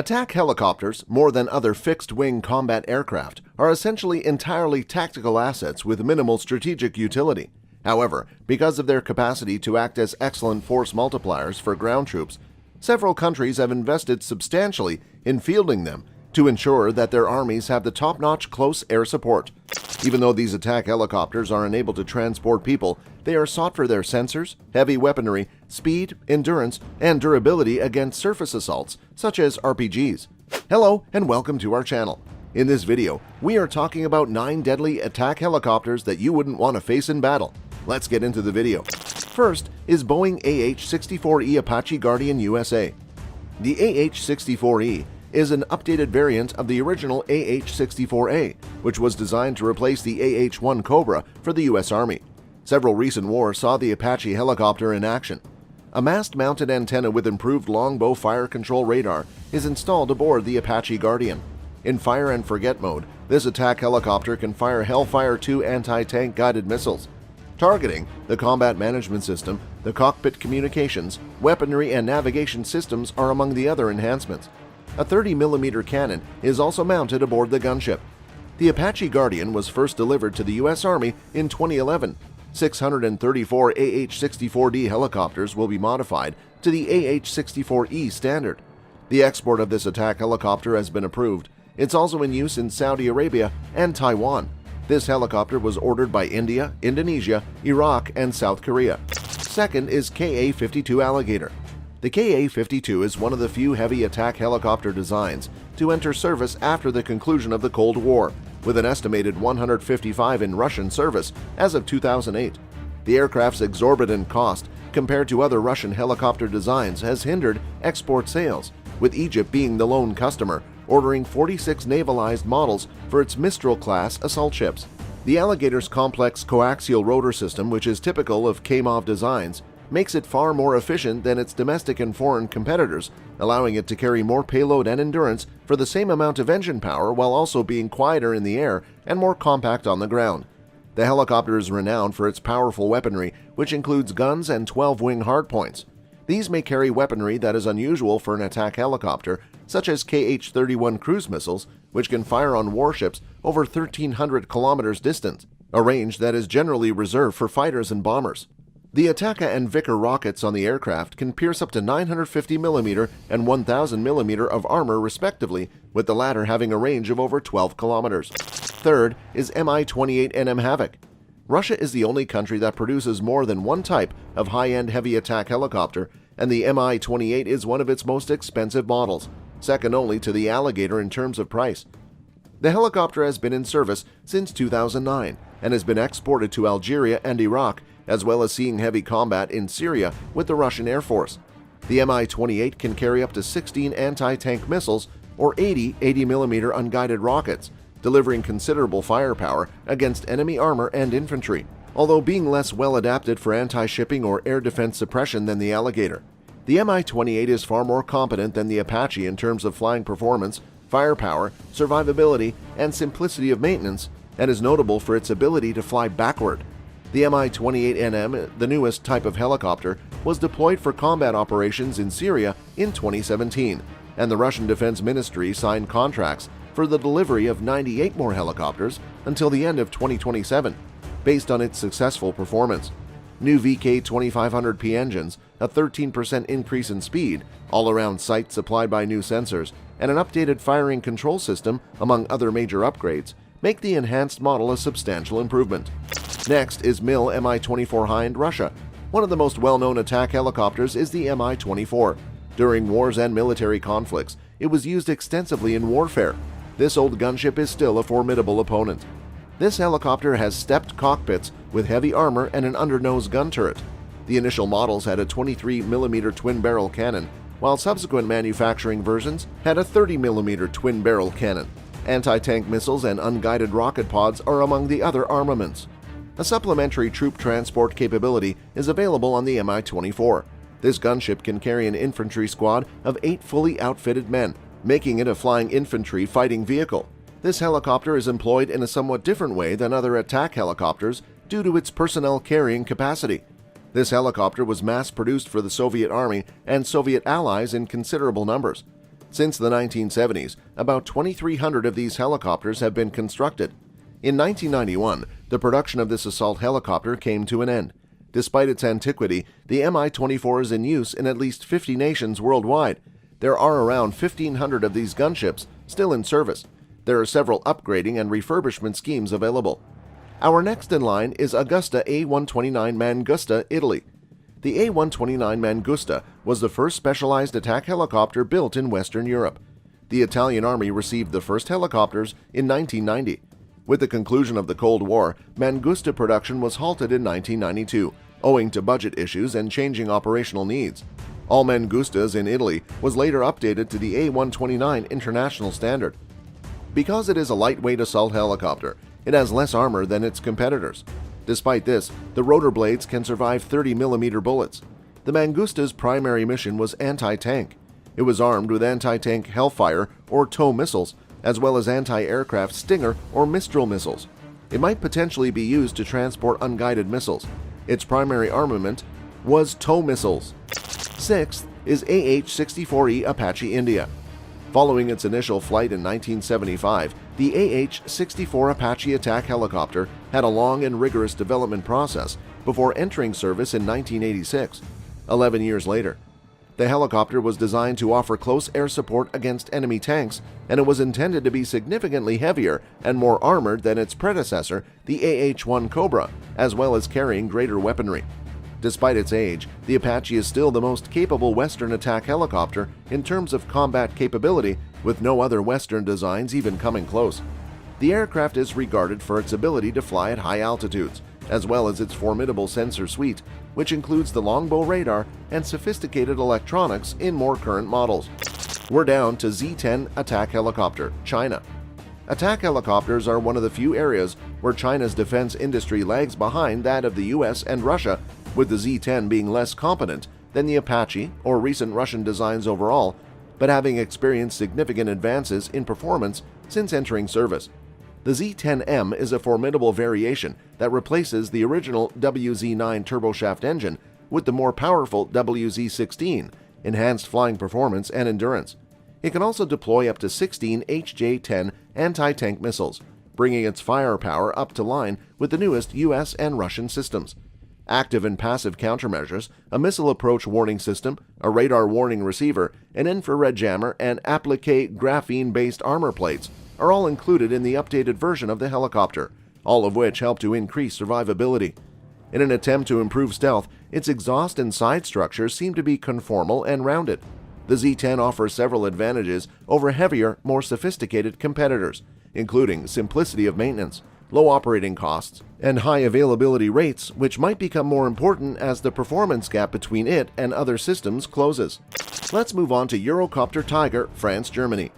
Attack helicopters, more than other fixed-wing combat aircraft, are essentially entirely tactical assets with minimal strategic utility. However, because of their capacity to act as excellent force multipliers for ground troops, several countries have invested substantially in fielding them to ensure that their armies have the top-notch close air support. Even though these attack helicopters are unable to transport people, they are sought for their sensors, heavy weaponry, speed, endurance, and durability against surface assaults, such as RPGs. Hello, and welcome to our channel. In this video, we are talking about 9 deadly attack helicopters that you wouldn't want to face in battle. Let's get into the video. First is Boeing AH-64E Apache Guardian USA. The AH-64E is an updated variant of the original AH-64A, which was designed to replace the AH-1 Cobra for the U.S. Army. Several recent wars saw the Apache helicopter in action. A mast-mounted antenna with improved Longbow fire control radar is installed aboard the Apache Guardian. In fire and forget mode, this attack helicopter can fire Hellfire 2 anti-tank guided missiles. Targeting, the combat management system, the cockpit communications, weaponry, and navigation systems are among the other enhancements. A 30mm cannon is also mounted aboard the gunship. The Apache Guardian was first delivered to the U.S. Army in 2011. 634 AH-64D helicopters will be modified to the AH-64E standard. The export of this attack helicopter has been approved. It's also in use in Saudi Arabia and Taiwan. This helicopter was ordered by India, Indonesia, Iraq, and South Korea. Second is Ka-52 Alligator. The Ka-52 is one of the few heavy attack helicopter designs to enter service after the conclusion of the Cold War, with an estimated 155 in Russian service as of 2008. The aircraft's exorbitant cost compared to other Russian helicopter designs has hindered export sales, with Egypt being the lone customer, ordering 46 navalized models for its Mistral-class assault ships. The Alligator's complex coaxial rotor system, which is typical of Ka-MOV designs, makes it far more efficient than its domestic and foreign competitors, allowing it to carry more payload and endurance for the same amount of engine power while also being quieter in the air and more compact on the ground. The helicopter is renowned for its powerful weaponry, which includes guns and 12-wing hardpoints. These may carry weaponry that is unusual for an attack helicopter, such as Kh-31 cruise missiles, which can fire on warships over 1,300 kilometers distant, a range that is generally reserved for fighters and bombers. The Ataka and Vickers rockets on the aircraft can pierce up to 950mm and 1000mm of armor respectively, with the latter having a range of over 12 kilometers. Third is Mi-28 Havoc. Russia is the only country that produces more than one type of high-end heavy attack helicopter, and the Mi-28 is one of its most expensive models, second only to the Alligator in terms of price. The helicopter has been in service since 2009 and has been exported to Algeria and Iraq, as well as seeing heavy combat in Syria with the Russian Air Force. The Mi-28 can carry up to 16 anti-tank missiles or 80 80mm unguided rockets, delivering considerable firepower against enemy armor and infantry, although being less well adapted for anti-shipping or air defense suppression than the Alligator. The Mi-28 is far more competent than the Apache in terms of flying performance, firepower, survivability, and simplicity of maintenance, and is notable for its ability to fly backward. The Mi-28NM, the newest type of helicopter, was deployed for combat operations in Syria in 2017, and the Russian Defense Ministry signed contracts for the delivery of 98 more helicopters until the end of 2027, based on its successful performance. New VK2500P engines, a 13% increase in speed, all-around sight supplied by new sensors, and an updated firing control system, among other major upgrades, make the enhanced model a substantial improvement. Next is Mi-24 Hind, Russia. One of the most well-known attack helicopters is the Mi-24. During wars and military conflicts, it was used extensively in warfare. This old gunship is still a formidable opponent. This helicopter has stepped cockpits with heavy armor and an undernose gun turret. The initial models had a 23mm twin-barrel cannon, while subsequent manufacturing versions had a 30mm twin-barrel cannon. Anti-tank missiles and unguided rocket pods are among the other armaments. A supplementary troop transport capability is available on the Mi-24. This gunship can carry an infantry squad of 8 fully outfitted men, making it a flying infantry fighting vehicle. This helicopter is employed in a somewhat different way than other attack helicopters due to its personnel carrying capacity. This helicopter was mass-produced for the Soviet Army and Soviet allies in considerable numbers. Since the 1970s, about 2,300 of these helicopters have been constructed. In 1991, the production of this assault helicopter came to an end. Despite its antiquity, the Mi-24 is in use in at least 50 nations worldwide. There are around 1,500 of these gunships still in service. There are several upgrading and refurbishment schemes available. Our next in line is Augusta A-129 Mangusta, Italy. The A-129 Mangusta was the first specialized attack helicopter built in Western Europe. The Italian Army received the first helicopters in 1990. With the conclusion of the Cold War, Mangusta production was halted in 1992, owing to budget issues and changing operational needs. All Mangustas in Italy was later updated to the A-129 international standard. Because it is a lightweight assault helicopter, it has less armor than its competitors. Despite this, the rotor blades can survive 30mm bullets. The Mangusta's primary mission was anti-tank. It was armed with anti-tank Hellfire or TOW missiles, as well as anti-aircraft Stinger or Mistral missiles. It might potentially be used to transport unguided missiles. Its primary armament was TOW missiles. Sixth is AH-64E Apache India. Following its initial flight in 1975, the AH-64 Apache attack helicopter had a long and rigorous development process before entering service in 1986, 11 years later. The helicopter was designed to offer close air support against enemy tanks, and it was intended to be significantly heavier and more armored than its predecessor, the AH-1 Cobra, as well as carrying greater weaponry. Despite its age, the Apache is still the most capable Western attack helicopter in terms of combat capability, with no other Western designs even coming close. The aircraft is regarded for its ability to fly at high altitudes, as well as its formidable sensor suite, which includes the Longbow radar and sophisticated electronics in more current models. We're down to Z-10 attack helicopter, China. Attack helicopters are one of the few areas where China's defense industry lags behind that of the US and Russia, with the Z-10 being less competent than the Apache or recent Russian designs overall, but having experienced significant advances in performance since entering service. The Z-10M is a formidable variation that replaces the original WZ-9 turboshaft engine with the more powerful WZ-16, enhanced flying performance and endurance. It can also deploy up to 16 HJ-10 anti-tank missiles, bringing its firepower up to line with the newest US and Russian systems. Active and passive countermeasures, a missile approach warning system, a radar warning receiver, an infrared jammer, and applique graphene-based armor plates are all included in the updated version of the helicopter, all of which help to increase survivability. In an attempt to improve stealth, its exhaust and side structures seem to be conformal and rounded. The Z-10 offers several advantages over heavier, more sophisticated competitors, including simplicity of maintenance, low operating costs, and high availability rates, which might become more important as the performance gap between it and other systems closes. Let's move on to Eurocopter Tiger, France, Germany.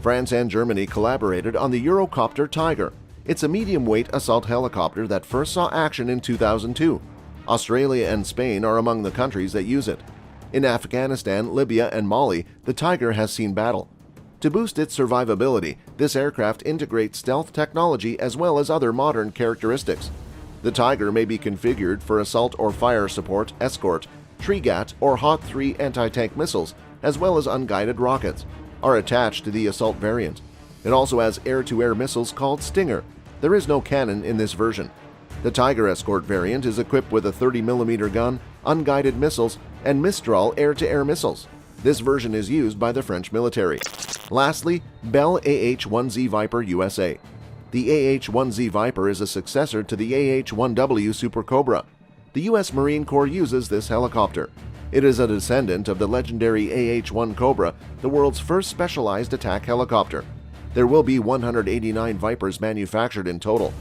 France and Germany collaborated on the Eurocopter Tiger. It's a medium-weight assault helicopter that first saw action in 2002. Australia and Spain are among the countries that use it. In Afghanistan, Libya, and Mali, the Tiger has seen battle. To boost its survivability, this aircraft integrates stealth technology as well as other modern characteristics. The Tiger may be configured for assault or fire support, escort, Trigat, or HOT-3 anti-tank missiles, as well as unguided rockets, are attached to the assault variant. It also has air-to-air missiles called Stinger. There is no cannon in this version. The Tiger Escort variant is equipped with a 30mm gun, unguided missiles, and Mistral air-to-air missiles. This version is used by the French military. Lastly, Bell AH-1Z Viper USA. The AH-1Z Viper is a successor to the AH-1W Super Cobra. The U.S. Marine Corps uses this helicopter. It is a descendant of the legendary AH-1 Cobra, the world's first specialized attack helicopter. There will be 189 Vipers manufactured in total.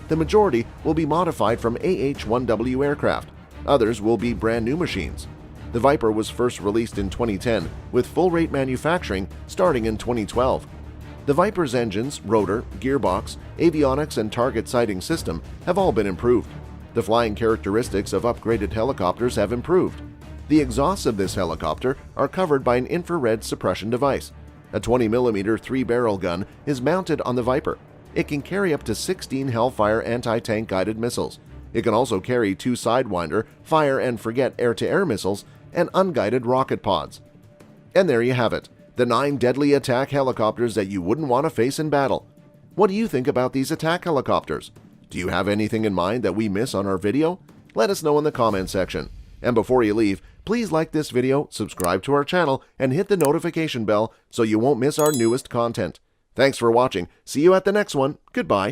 The majority will be modified from AH-1W aircraft. Others will be brand new machines. The Viper was first released in 2010, with full-rate manufacturing starting in 2012. The Viper's engines, rotor, gearbox, avionics, and target sighting system have all been improved. The flying characteristics of upgraded helicopters have improved. The exhausts of this helicopter are covered by an infrared suppression device. A 20mm 3-barrel gun is mounted on the Viper. It can carry up to 16 Hellfire anti-tank guided missiles. It can also carry 2 Sidewinder, fire and forget air-to-air missiles, and unguided rocket pods. And there you have it, the 9 deadly attack helicopters that you wouldn't want to face in battle. What do you think about these attack helicopters? Do you have anything in mind that we miss on our video? Let us know in the comment section. And before you leave, please like this video, subscribe to our channel, and hit the notification bell so you won't miss our newest content. Thanks for watching. See you at the next one. Goodbye.